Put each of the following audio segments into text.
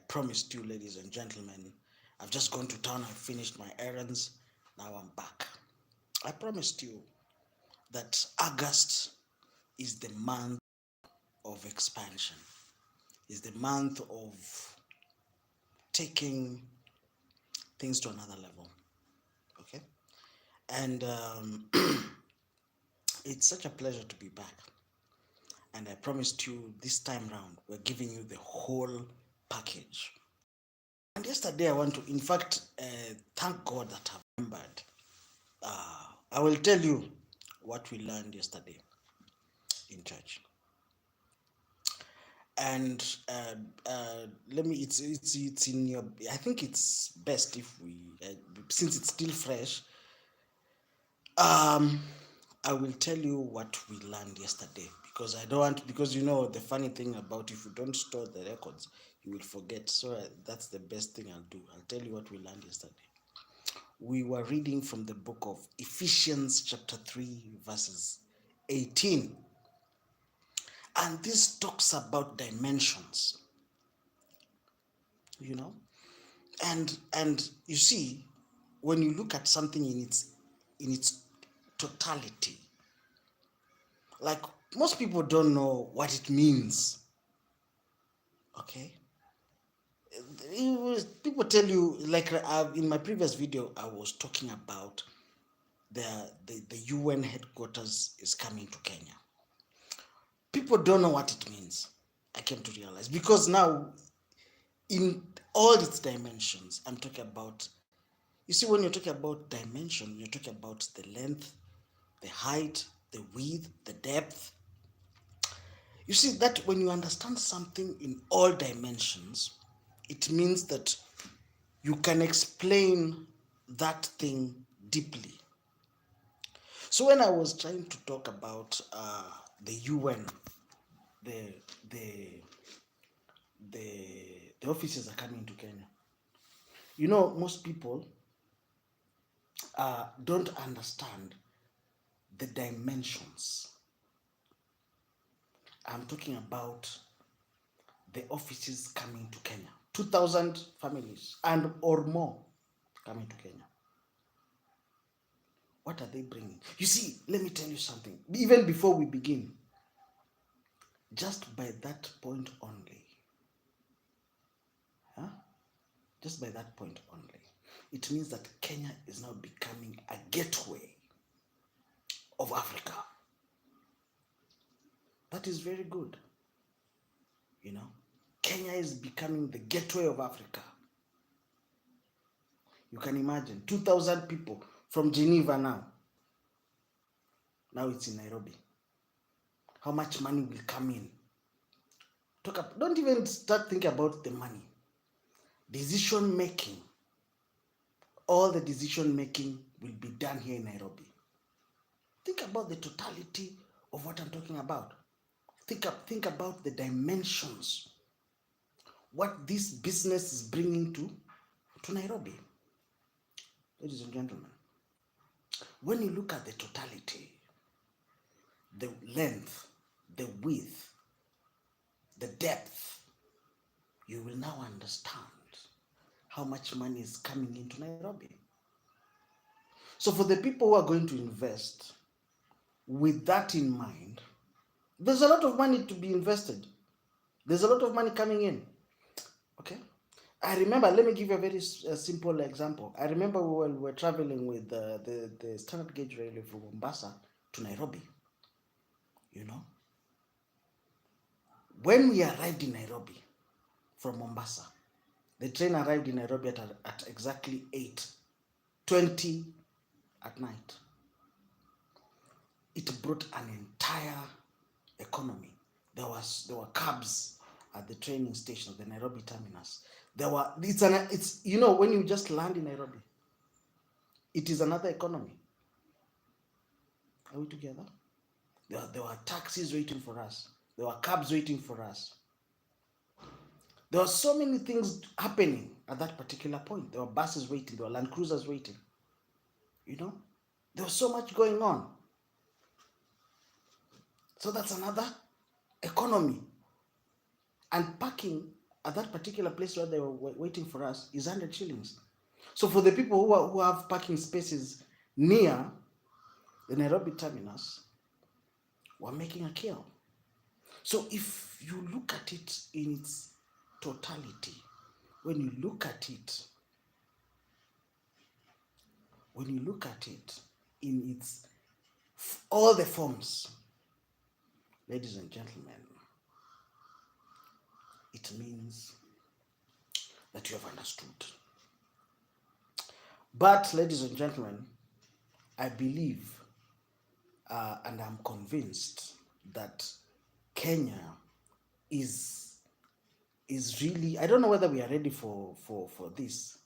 promised you, ladies and gentlemen, I've just gone to town, I've finished my errands, now I'm back. I promised you that August is the month of expansion, is the month of taking things to another level. Okay? And it's such a pleasure to be back. And I promised you this time round, we're giving you the whole package. And yesterday, I want to, in fact, thank God that I've remembered. I will tell you what we learned yesterday in church. And let me, it's in your, I think it's best if we, since it's still fresh, I will tell you what we learned yesterday, because I don't want, because you know the funny thing about, if you don't store the records, you will forget. So that's the best thing I'll do. I'll tell you what we learned yesterday. We were reading from the book of Ephesians chapter 3 verses 18. And this talks about dimensions, you know. And you see, when you look at something in its totality, like most people don't know what it means. Okay? People tell you, like in my previous video, I was talking about the UN headquarters is coming to Kenya. People don't know what it means. I came to realize, because now in all its dimensions, I'm talking about, you see, when you're talking about dimension, you're talking about the length, the height, the width, the depth. You see that when you understand something in all dimensions, it means that you can explain that thing deeply. So when I was trying to talk about the UN, the the the offices are coming to Kenya. You know, most people don't understand the dimensions. I'm talking about the offices coming to Kenya. 2,000 families and or more coming to Kenya. What are they bringing? You see, let me tell you something. Even before we begin, just by that point only, just by that point only, it means that Kenya is now becoming a gateway of Africa. That is very good. You know, Kenya is becoming the gateway of Africa. You can imagine 2,000 people from Geneva now. Now it's in Nairobi. How much money will come in? Don't even start thinking about the money. Decision making. All the decision making will be done here in Nairobi. Think about the totality of what I'm talking about. Think about the dimensions. What this business is bringing to Nairobi. Ladies and gentlemen, when you look at the totality, the length, the width, the depth, you will now understand how much money is coming into Nairobi. So for the people who are going to invest, with that in mind, there's a lot of money to be invested. There's a lot of money coming in. Okay? I remember, let me give you a very simple example. I remember when we were traveling with the standard gauge railway from Mombasa to Nairobi. You know, when we arrived in Nairobi from Mombasa, the train arrived in Nairobi at exactly 8:20 at night. It brought an entire economy. There were cabs at the training station, the Nairobi terminus. It's you know, when you just land in Nairobi, it is another economy. Are we together? There were taxis waiting for us. There were cabs waiting for us. There were so many things happening at that particular point. There were buses waiting. There were Land Cruisers waiting. You know, there was so much going on. So that's another economy. And parking at that particular place where they were waiting for us is 100 shillings. So for the people who have parking spaces near the Nairobi terminus, we're making a kill. So if you look at it in its totality, when you look at it, in its all the forms, ladies and gentlemen, it means that you have understood. But ladies and gentlemen, I believe and I'm convinced that Kenya is really, I don't know whether we are ready for this,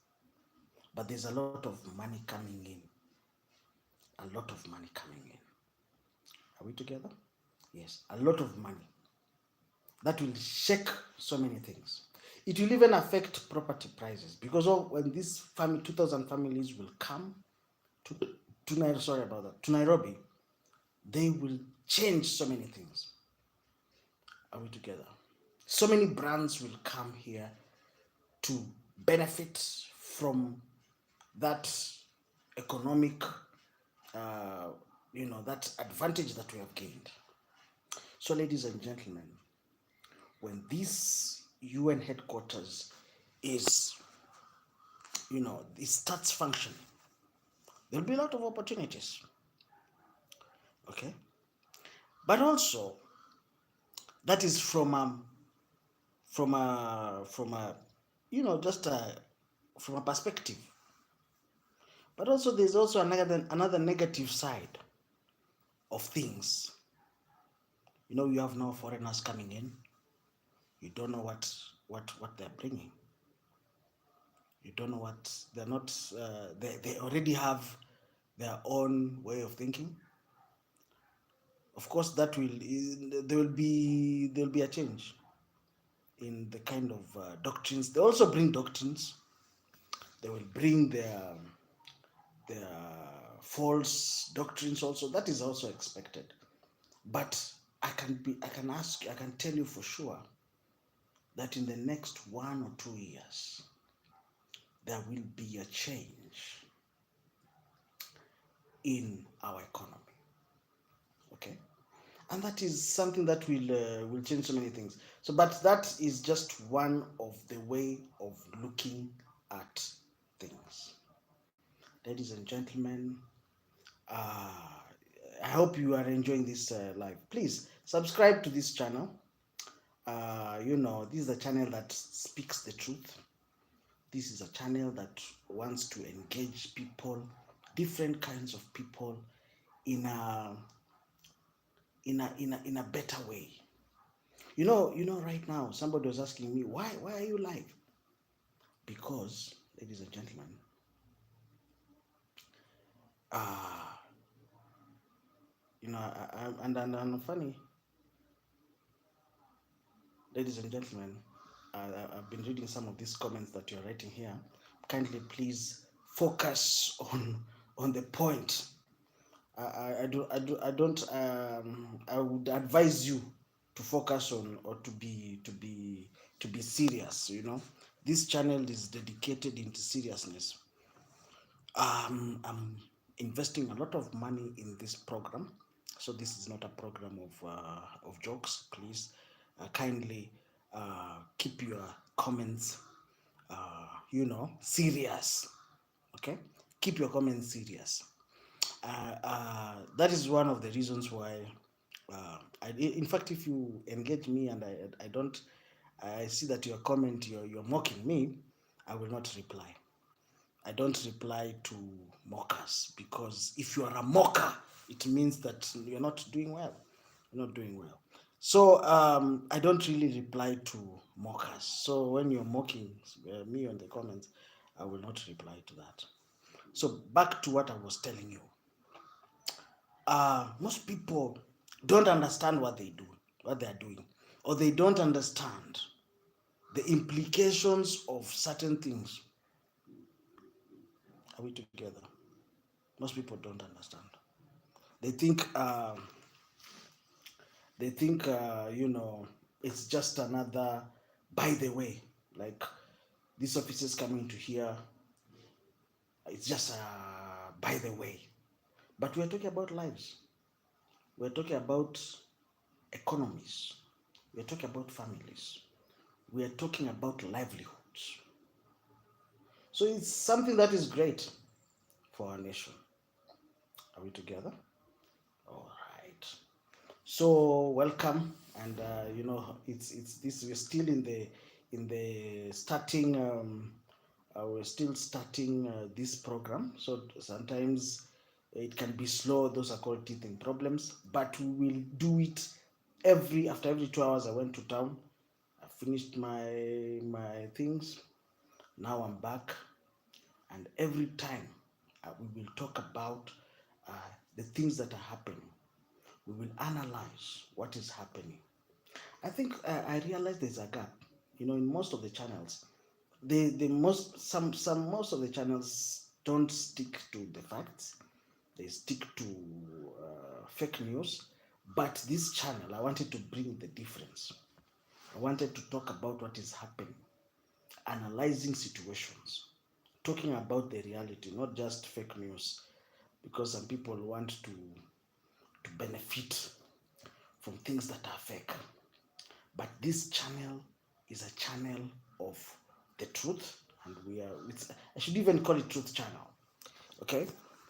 but there's a lot of money coming in. A lot of money coming in. Are we together? Yes, a lot of money. That will shake so many things. It will even affect property prices because when these 2,000 families will come to Nairobi, they will change so many things. Are we together? So many brands will come here to benefit from that economic, that advantage that we have gained. So, ladies and gentlemen, when this UN headquarters is, it starts functioning, there'll be a lot of opportunities. Okay, but also that is from a just from a perspective. But also there's also another negative side of things. You have no foreigners coming in. You don't know what they're bringing. You don't know what they're not. They already have their own way of thinking. Of course, there'll be a change in the kind of doctrines. They also bring doctrines. They will bring their false doctrines also. That is also expected. But I can tell you for sure that in the next 1 or 2 years, there will be a change in our economy. Okay? And that is something that will change so many things. So, but that is just one of the way of looking at things. Ladies and gentlemen, I hope you are enjoying this live. Please subscribe to this channel. This is a channel that speaks the truth. This is a channel that wants to engage people, different kinds of people, in a better way. Right now somebody was asking me, why are you live? Because, ladies and gentlemen, I'm funny. Ladies and gentlemen, I've been reading some of these comments that you're writing here. Kindly, please focus on the point. I would advise you to focus on, or to be serious. This channel is dedicated into seriousness. I'm investing a lot of money in this program, so this is not a program of jokes. Please kindly keep your comments serious. Okay, keep your comments serious. That is one of the reasons why in fact, if you engage me and I see that your comment, you're mocking me, I will not reply. I don't reply to mockers, because if you are a mocker, it means that you're not doing well. You're not doing well. So I don't really reply to mockers. So when you're mocking me on the comments, I will not reply to that. So back to what I was telling you. Most people don't understand what they are doing, or they don't understand the implications of certain things. Are we together? Most people don't understand. They think it's just another by the way, like these officers coming to here, it's just by the way. But we're talking about lives. We're talking about economies. We're talking about families. We are talking about livelihoods. So it's something that is great for our nation. Are we together? All right. So welcome, and it's this. We're still in the starting. We're still starting this program, so sometimes it can be slow. Those are called teething problems, but we will do it after every 2 hours. I went to town. I finished my things. Now I'm back, and every time we will talk about the things that are happening. We will analyze what is happening. I think I realized there's a gap. In most of the channels, most of the channels don't stick to the facts. They stick to fake news. But this channel, I wanted to bring the difference. I wanted to talk about what is happening, analyzing situations, talking about the reality, not just fake news, because some people want to benefit from things that are fake. But this channel is a channel of the truth, and I should even call it Truth Channel. Okay?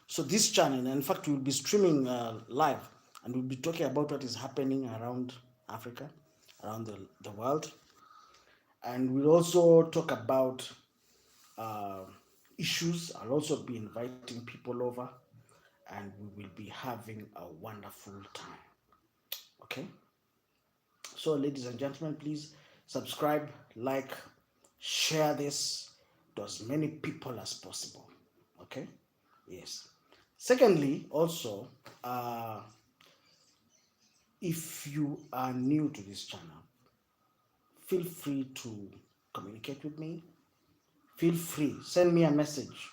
So this channel, in fact, we'll be streaming live, and we'll be talking about what is happening around Africa, around the world. And we'll also talk about issues. I'll also be inviting people over, and we will be having a wonderful time. Okay? So, ladies and gentlemen, please subscribe, like, share this to as many people as possible. Okay? Yes. Secondly, also, if you are new to this channel, feel free to communicate with me. Feel free, send me a message,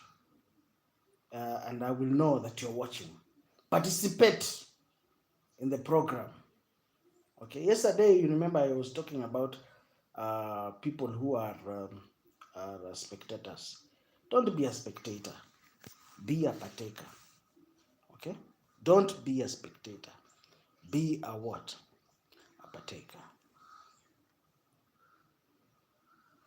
and I will know that you're watching. Participate in the program. Okay. Yesterday, you remember I was talking about people who are spectators. Don't be a spectator. Be a partaker. Okay. Don't be a spectator. Be a what? A partaker.